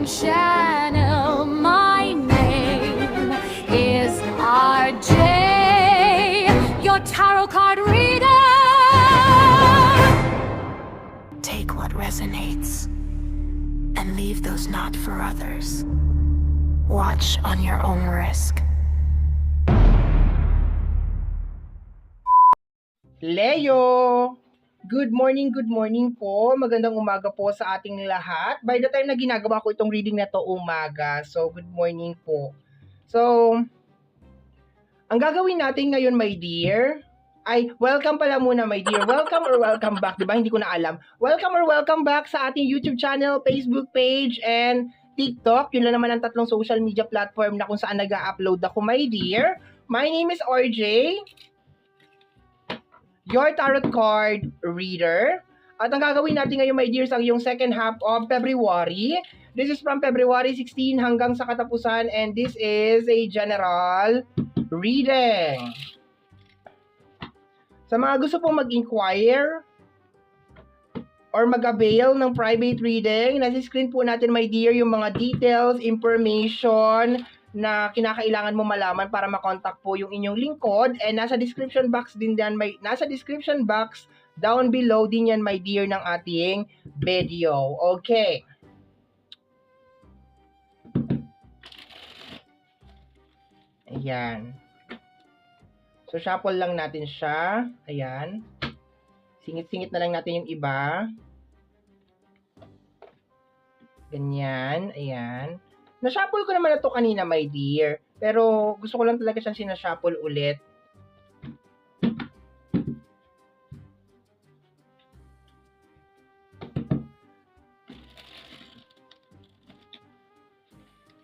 channel. My name is RJ, your tarot card reader. Take what resonates and leave those not for others. Watch on your own risk. Leo! Good morning po. Magandang umaga po sa ating lahat. By the time na ginagawa ko itong reading na to, umaga. So, good morning po. So, ang gagawin natin ngayon, my dear, ay welcome pala muna, my dear. Welcome or welcome back, di ba? Hindi ko na alam. Welcome or welcome back sa ating YouTube channel, Facebook page, and TikTok. Yun lang naman ang tatlong social media platform na kung saan nag-upload ako, my dear. My name is RJ, your tarot card reader. At ang gagawin natin ngayon, my dears, ang yung second half of February. This is from February 16 hanggang sa katapusan, and this is a general reading. Sa mga gusto pong mag-inquire or mag-avail ng private reading, nasa screen po natin, my dear, yung mga details, information na kinakailangan mo malaman para makontak po yung inyong lingkod, and nasa description box din yan, nasa description box down below din yan, my dear, ng ating video. Okay. Ayan. So, shuffle lang natin siya. Ayan. Singit-singit na lang natin yung iba. Ganyan. Ayan. Na-shuffle ko naman na to kanina, my dear. Pero gusto ko lang talaga siyang sinashuffle ulit.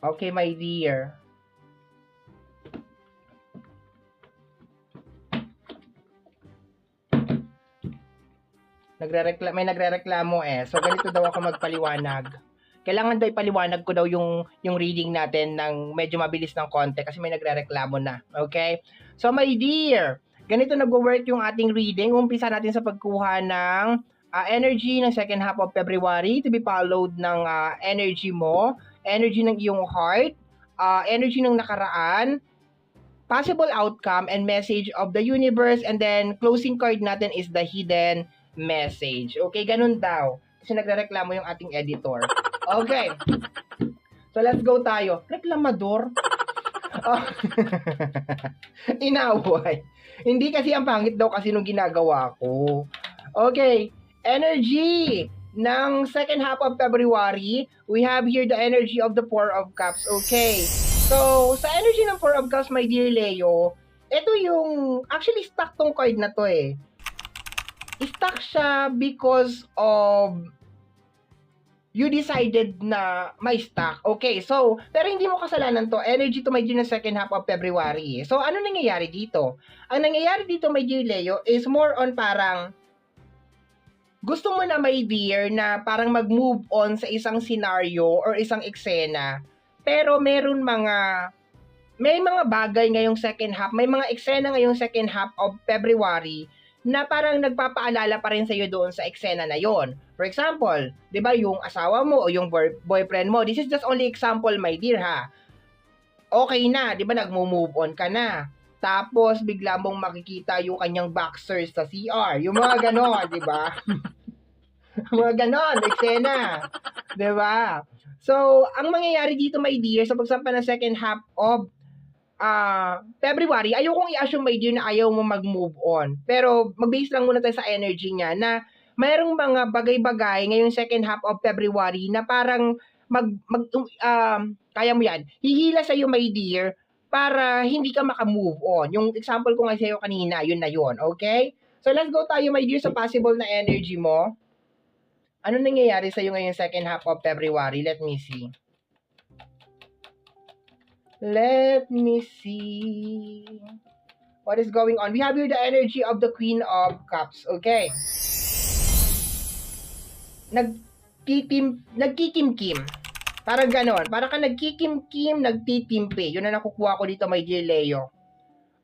Okay, my dear. May nagrereklamo eh. So, ganito daw ako magpaliwanag. Kailangan daw ipaliwanag ko daw yung reading natin ng medyo mabilis ng konti kasi may nagrereklamo na. Okay? So, my dear, ganito nag-work yung ating reading. Umpisa natin sa pagkuha ng energy ng second half of February to be followed ng energy mo, energy ng iyong heart, energy ng nakaraan, possible outcome and message of the universe, and then closing card natin is the hidden message. Okay, ganun daw. Kasi nagrereklamo yung ating editor. Okay. So, let's go tayo. Reklamador? Oh. Inaway. Hindi kasi ang pangit daw kasi nung ginagawa ko. Okay. Energy ng second half of February, we have here the energy of the Four of Cups. Okay. So, sa energy ng Four of Cups, my dear Leo, ito yung, actually, stuck tong card na to eh. Stuck siya because of you decided na may stock. Okay, so, pero hindi mo kasalanan to. Energy to, my dear, na second half of February. So, ano nangyayari dito? Ang nangyayari dito, my dear Leo, is more on parang, gusto mo na, my dear, na parang mag-move on sa isang scenario or isang eksena. Pero may mga bagay ngayong second half, may mga eksena ngayong second half of February na parang nagpapaalala pa rin sa'yo doon sa eksena na yon. For example, di ba yung asawa mo o yung boyfriend mo, this is just only example, my dear, ha? Okay na, di ba nag-move on ka na. Tapos, bigla mong makikita yung kanyang boxers sa CR. Yung mga ganon, di ba? Mga ganon, eksena. Di ba? So, ang mangyayari dito, my dear, sa pagsampa ng second half of February, ayokong i-assume, my dear, na ayaw mo mag-move on. Pero, mag-base lang muna tayo sa energy niya na mayroong mga bagay-bagay ngayong second half of February na parang kaya mo yan, hihila sa'yo, my dear, para hindi ka maka-move on. Yung example ko nga sa'yo kanina, yun na yun, okay? So, let's go tayo, my dear, sa possible na energy mo. Ano nangyayari sa'yo ngayong second half of February? Let me see. Let me see. What is going on? We have here the energy of the Queen of Cups. Okay. Nagkikimkim. Parang ganon. Parang ka nagkikimkim, nagtitimpi. Yun na nakukuha ko dito, my dear Leo.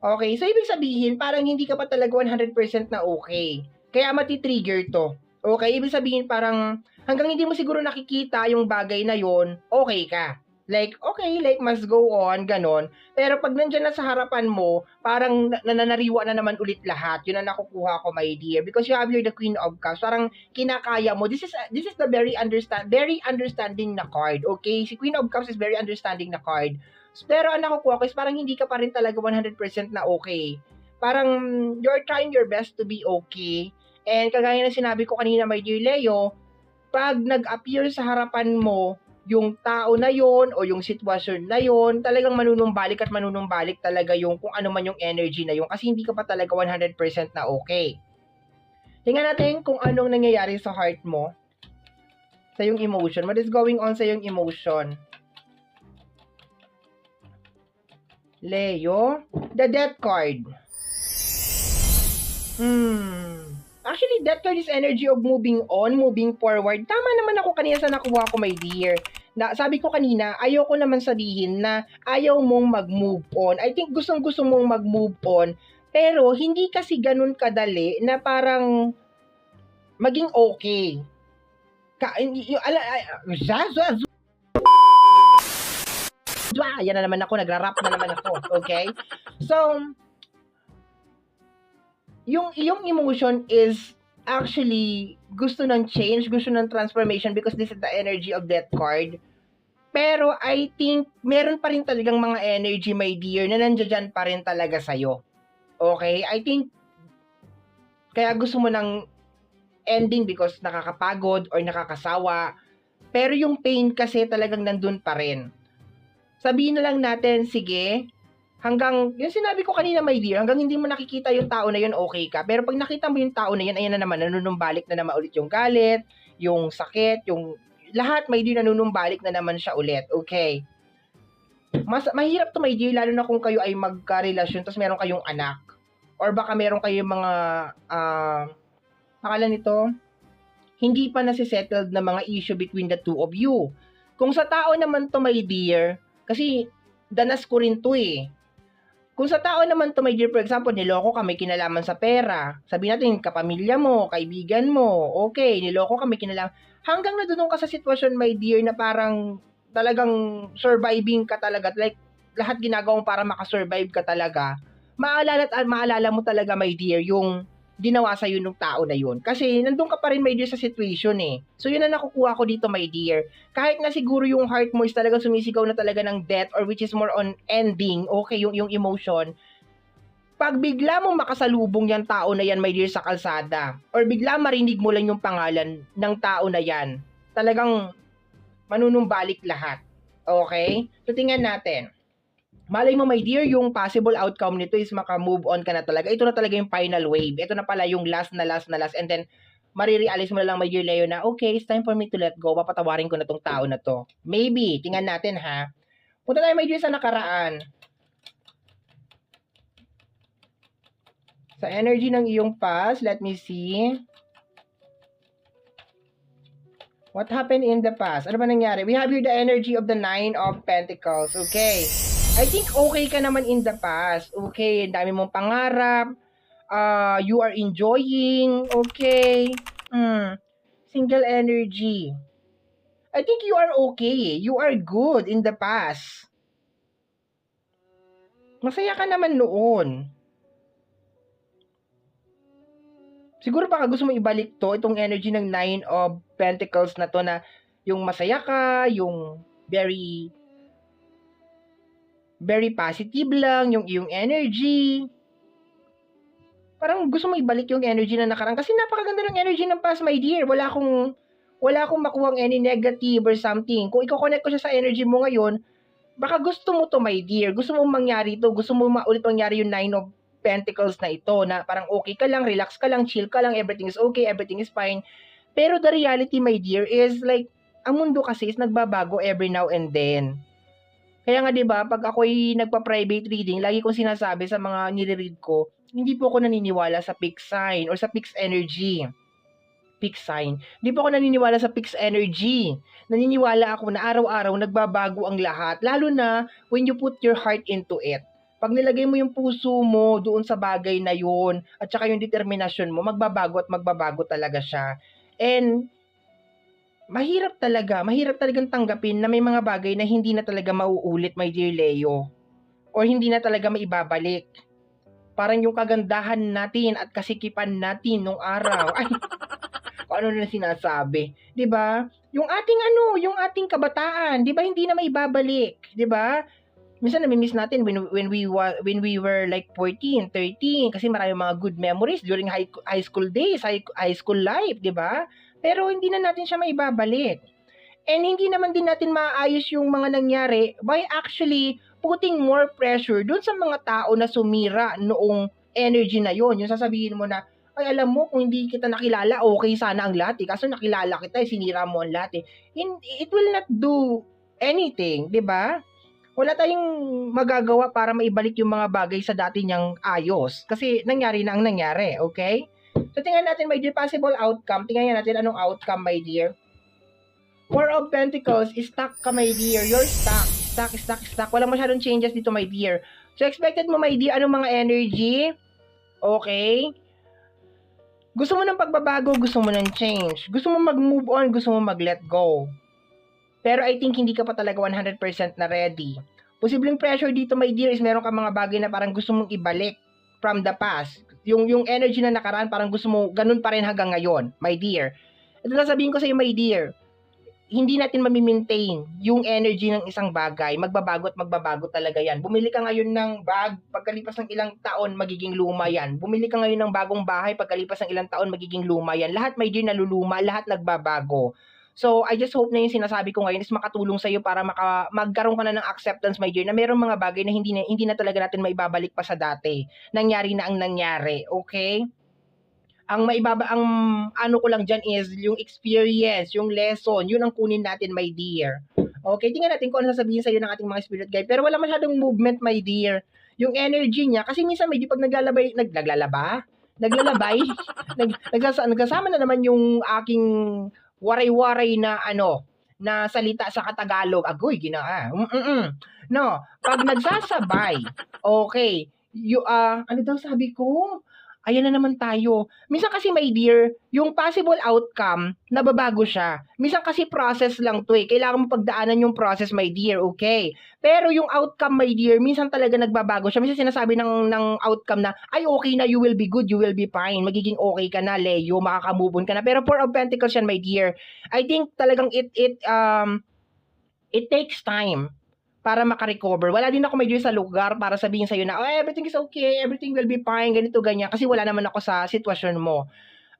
Okay. So, ibig sabihin, parang hindi ka pa talaga 100% na okay. Kaya matitrigger to. Okay? Ibig sabihin parang hanggang hindi mo siguro nakikita yung bagay na yon, okay ka. Like, okay, like, must go on, ganon. Pero pag nandyan na sa harapan mo, parang nananariwa na naman ulit lahat. Yun ang nakukuha ko, my dear. Because you have here the Queen of Cups. Parang kinakaya mo. This is the very understanding na card. Okay? Si Queen of Cups is very understanding na card. Pero ang nakukuha ko is parang hindi ka pa rin talaga 100% na okay. Parang you're trying your best to be okay. And kagaya ng sinabi ko kanina, my dear Leo, pag nag-appear sa harapan mo yung tao na yon o yung sitwasyon na yon, talagang manunumbalik at manunumbalik talaga yung kung ano man yung energy na yon kasi hindi ka pa talaga 100% na okay. Tingnan natin kung anong nangyayari sa heart mo, sa yung emotion. What is going on sa yung emotion? Leo, the Death card. Actually, that card is energy of moving on, moving forward. Tama naman ako kanina sa nakuha ko, my dear. Sabi ko kanina, ayoko naman sabihin na ayaw mong mag-move on. I think gustong-gusto mong mag-move on. Pero, hindi kasi ganun kadali na parang maging okay. Yan na naman ako, nagra-rap na naman ako. Okay? So, yung emotion is actually gusto ng change, gusto ng transformation because this is the energy of Death card. Pero I think meron pa rin talagang mga energy, my dear, na nandiyan pa rin talaga sa'yo. Okay? I think kaya gusto mo ng ending because nakakapagod or nakakasawa. Pero yung pain kasi talagang nandun pa rin. Sabihin na lang natin, sige, hanggang, yung sinabi ko kanina, my dear, hanggang hindi mo nakikita yung tao na yun, okay ka. Pero pag nakita mo yung tao na yun, ayan na naman, nanunumbalik na naman ulit yung galit, yung sakit, yung lahat, my dear, nanunumbalik na naman siya ulit. Okay. Mahirap to, my dear, lalo na kung kayo ay magka-relasyon, tapos meron kayong anak. Or baka meron kayong mga, akala nito, hindi pa nasisettled na mga issue between the two of you. Kung sa tao naman to, my dear, kasi danas ko rin to eh. Kung sa tao naman to, my dear, for example, niloko ka, may kinalaman sa pera. Sabihin natin, kapamilya mo, kaibigan mo, okay, niloko ka, may kinalaman. Hanggang na doon ka sa sitwasyon, my dear, na parang talagang surviving ka talaga. Like, lahat ginagawa mo para makasurvive ka talaga. Maalala mo talaga, my dear, yung ginawa sa'yo ng tao na yun. Kasi nandun ka pa rin, my dear, sa situation eh. So yun ang nakukuha ko dito, my dear. Kahit na siguro yung heart mo is talaga sumisigaw na talaga ng death or which is more on ending, okay, yung emotion. Pag bigla mong makasalubong yung tao na yan, my dear, sa kalsada, or bigla marinig mo lang yung pangalan ng tao na yan, talagang manunumbalik lahat. Okay? So tingnan natin. Malay mo, my dear, yung possible outcome nito is maka-move on ka na talaga. Ito na talaga yung final wave. Ito na pala yung last. And then, marirealize mo na lang, my dear Leo, na okay, it's time for me to let go. Papatawarin ko na tong tao na to. Maybe. Tingnan natin, ha. Punta tayo, my dear, sa nakaraan. Sa energy ng iyong past, let me see. What happened in the past? Ano ba nangyari? We have here the energy of the 9 of Pentacles. Okay. I think okay ka naman in the past. Okay, dami mong pangarap. You are enjoying. Okay. Single energy. I think you are okay. You are good in the past. Masaya ka naman noon. Siguro baka gusto mo ibalik to, itong energy ng 9 of Pentacles na to na yung masaya ka, yung very positive lang, yung iyong energy. Parang gusto mo ibalik yung energy na nakaraan kasi napakaganda ng energy ng past, my dear. Wala akong makuhang any negative or something. Kung i-connect ko siya sa energy mo ngayon, baka gusto mo to, my dear. Gusto mo mangyari to. Gusto mo ulit mangyari yung 9 of Pentacles na ito, na parang okay ka lang, relax ka lang, chill ka lang, everything is okay, everything is fine. Pero the reality, my dear, is like, ang mundo kasi is nagbabago every now and then. Kaya nga 'di ba, pag ako'y nagpa-private reading, lagi kong sinasabi sa mga nire-read ko, hindi po ako naniniwala sa fixed sign or sa fixed energy. Fixed sign. Hindi po ako naniniwala sa fixed energy. Naniniwala ako na araw-araw nagbabago ang lahat, lalo na when you put your heart into it. Pag nilagay mo yung puso mo doon sa bagay na yun, at saka yung determinasyon mo, magbabago at magbabago talaga siya. And mahirap talagang tanggapin na may mga bagay na hindi na talaga mauulit, my dear Leo. Or hindi na talaga maibabalik. Parang yung kagandahan natin at kasikipan natin nung araw. Ay, kung ano na sinasabi. 'Di ba? Yung ating kabataan, 'di ba hindi na maibabalik, 'di ba? Minsan nami-miss natin when we were like 14, 13 kasi maraming mga good memories during high school days, high school life, 'di ba? Pero hindi na natin siya maibabalik. And hindi naman din natin maayos yung mga nangyari by actually putting more pressure dun sa mga tao na sumira noong energy na yon. Yung sasabihin mo na, ay alam mo, kung hindi kita nakilala, okay sana ang lahat eh. Kaso nakilala kita, sinira mo ang lahat eh. It will not do anything, di ba? Wala tayong magagawa para maibalik yung mga bagay sa dati niyang ayos. Kasi nangyari na ang nangyari, okay? So tingnan natin, my dear, possible outcome. Tingnan natin anong outcome, my dear. Four of Pentacles, stuck ka, my dear. You're stuck. Stuck. Walang masyadong changes dito, my dear. So, expected mo, my dear, anong mga energy? Okay. Gusto mo ng pagbabago, gusto mo ng change. Gusto mo mag-move on, gusto mo mag-let go. Pero I think hindi ka pa talaga 100% na ready. Posibleng pressure dito, my dear, is meron ka mga bagay na parang gusto mong ibalik from the past. Yung energy na nakaraan, parang gusto mo, ganun pa rin hanggang ngayon, my dear. Ito na sabihin ko sa iyo, my dear. Hindi natin mamimaintain yung energy ng isang bagay. Magbabago at magbabago talaga yan. Bumili ka ngayon ng bag, pagkalipas ng ilang taon, magiging luma yan. Bumili ka ngayon ng bagong bahay, pagkalipas ng ilang taon, magiging luma yan. Lahat may dear naluluma, lahat nagbabago. So, I just hope na yung sinasabi ko ngayon is makatulong sa iyo para magkaroon ka na ng acceptance, my dear, na mayroong mga bagay na hindi na talaga natin maibabalik pa sa dati. Nangyari na ang nangyari, okay? Ang ano ko lang dyan is yung experience, yung lesson, yun ang kunin natin, my dear. Okay, tingnan natin kung ano sasabihin sa'yo ng ating mga spirit guide. Pero wala masyadong movement, my dear. Yung energy niya, kasi minsan may di pag nagsasama na naman yung aking waray-waray na na salita sa Katagalog. Agoy, No, pag nagsasabay, okay, ano daw sabi ko? Ayan na naman tayo. Minsan kasi, my dear, yung possible outcome, nababago siya. Minsan kasi process lang to eh. Kailangan mo pagdaanan yung process, my dear, okay? Pero yung outcome, my dear, minsan talaga nagbabago siya. Minsan sinasabi ng outcome na, ay okay na, you will be good, you will be fine. Magiging okay ka na, Leo, makakamove on ka na. Pero Four of Pentacles yan, my dear. I think talagang it takes time para makarecover. Wala din ako may sa lugar para sabihin sa'yo na, oh, everything is okay, everything will be fine, ganito, ganyan. Kasi wala naman ako sa sitwasyon mo.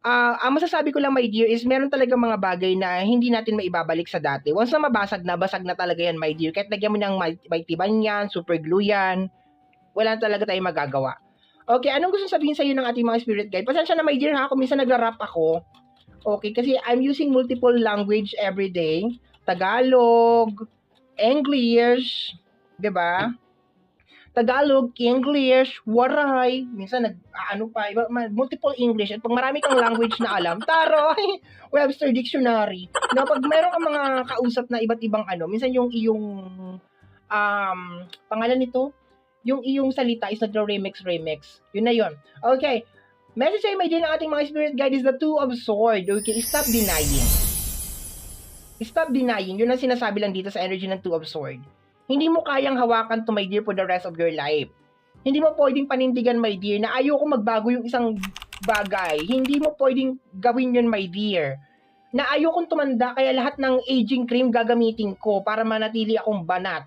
Ang masasabi ko lang, my dear, is meron talaga mga bagay na hindi natin maibabalik sa dati. Once na basag na talaga yan, my dear. Kahit lagyan mo ng maitiban yan, super glue yan, wala talaga tayong magagawa. Okay, anong gusto sabihin sa'yo ng ating mga spirit guide? Pasensya na, my dear, ha? Kung minsan nagra-rap ako. Okay, kasi I'm using multiple language every day. Tagalog, English, 'di ba? Tagalog, English, Waray, minsan multiple English. At pag marami kang language na alam, taroy, Webster Dictionary. Na pag mayroon kang mga kausap na iba't ibang minsan yung iyong pangalan nito, yung iyong salita is nagre-remix. Yun na yun. Okay. Message ay may din ng ating mga spirit guide is the Two of Swords. Okay, stop denying. Stop denying. Yun ang sinasabi lang dito sa energy ng Two of Swords. Hindi mo kayang hawakan to, my dear, for the rest of your life. Hindi mo pwedeng panindigan, my dear, na ayoko magbago yung isang bagay. Hindi mo pwedeng gawin yun, my dear. Na ayokong tumanda, kaya lahat ng aging cream gagamitin ko para manatili akong banat.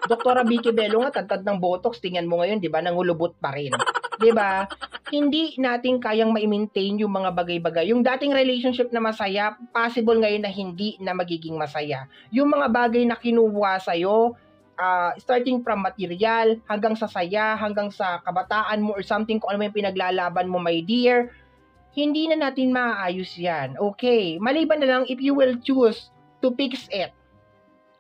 Dr. Vicky Bello nga, tagtad ng botox, tingnan mo ngayon, di ba, nangulubot pa rin. Di ba? Hindi natin kayang ma-maintain yung mga bagay-bagay. Yung dating relationship na masaya, possible ngayon na hindi na magiging masaya. Yung mga bagay na kinuha sa'yo, starting from material, hanggang sa saya, hanggang sa kabataan mo or something, kung ano yung pinaglalaban mo, my dear, hindi na natin maaayos yan. Okay? Maliban na lang if you will choose to fix it.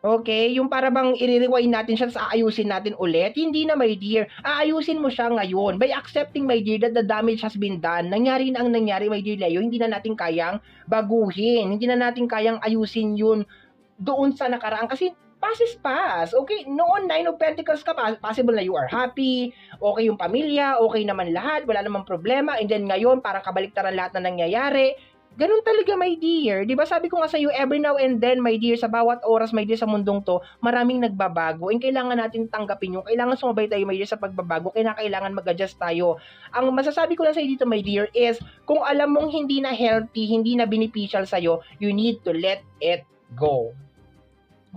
Okay, yung para bang i-rewind natin siya sa aayusin natin ulit, hindi na, my dear. Aayusin mo siya ngayon by accepting, my dear, that the damage has been done. Nangyari na ang nangyari, my dear Leo. Hindi na natin kayang baguhin. Hindi na natin kayang ayusin yun doon sa nakaraan. Kasi past is past. Okay, noon, Nine of Pentacles ka, possible na you are happy, okay yung pamilya, okay naman lahat, wala namang problema. And then ngayon, parang kabaliktaran lahat na nangyayari. Ganun talaga, my dear. Di ba sabi ko nga sa'yo, every now and then, my dear, sa bawat oras, my dear, sa mundong to, maraming nagbabago. And kailangan natin tanggapin yung, kailangan sumabay tayo, my dear, sa pagbabago. Kailangan mag-adjust tayo. Ang masasabi ko lang sa'yo dito, my dear, is kung alam mong hindi na healthy, hindi na beneficial sa'yo, you need to let it go.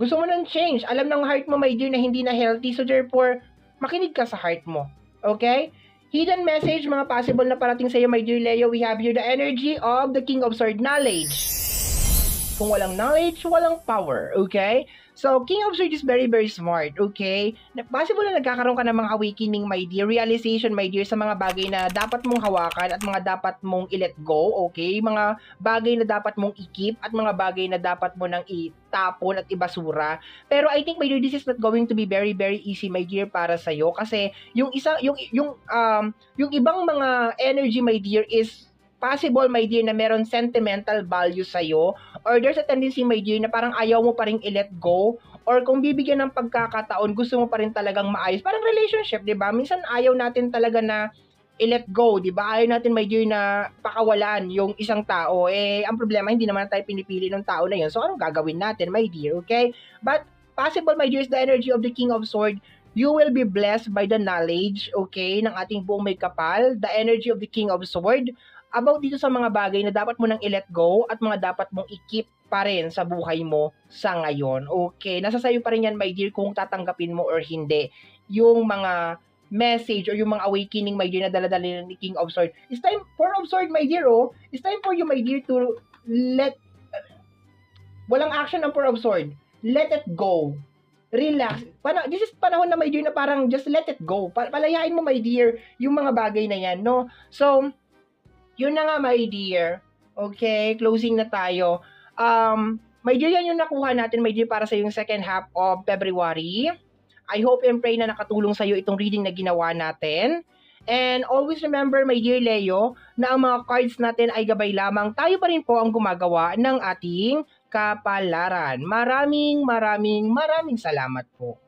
Gusto mo ng change. Alam ng heart mo, my dear, na hindi na healthy. So therefore, makinig ka sa heart mo. Okay? Hidden message, mga possible na parating sa iyo, my dear Leo. We have here the energy of the King of Swords, knowledge. Kung walang knowledge, walang power, okay? So, King of Swords is very, very smart, okay? Possible na nagkakaroon ka ng mga awakening, my dear, realization, my dear, sa mga bagay na dapat mong hawakan at mga dapat mong i-let go, okay? Mga bagay na dapat mong i-keep at mga bagay na dapat mo nang itapon at ibasura. Pero I think, my dear, this is not going to be very, very easy, my dear, para sa'yo. Kasi, yung ibang mga energy, my dear, is possible, my dear, na meron sentimental value sa'yo, or there's a tendency, my dear, na parang ayaw mo pa rin i-let go, or kung bibigyan ng pagkakataon, gusto mo pa rin talagang maayos. Parang relationship, di ba? Minsan ayaw natin talaga na i-let go, di ba? Ayaw natin, my dear, na pakawalan yung isang tao. Ang problema, hindi naman tayo pinipili ng tao na yun. So, anong gagawin natin, my dear, okay? But, possible, my dear, is the energy of the King of Swords. You will be blessed by the knowledge, okay, ng ating buong may kapal, the energy of the King of Swords, about dito sa mga bagay na dapat mo nang i-let go at mga dapat mong i-keep pa rin sa buhay mo sa ngayon. Okay, nasa sayo pa rin yan, my dear, kung tatanggapin mo or hindi yung mga message or yung mga awakening, my dear, na daladala ni King of Swords. It's time for of Swords, my dear, it's time for you, my dear, to walang action ng Four of Swords. Let it go. Relax. This is panahon na, my dear, na parang just let it go. Palayain mo, my dear, yung mga bagay na yan, no? So, yun na nga, my dear. Okay, closing na tayo. My dear, yan yung nakuha natin, my dear, para sa yung second half of February. I hope and pray na nakatulong sa'yo itong reading na ginawa natin. And always remember, my dear Leo, na ang mga cards natin ay gabay lamang. Tayo pa rin po ang gumagawa ng ating kapalaran. Maraming salamat po.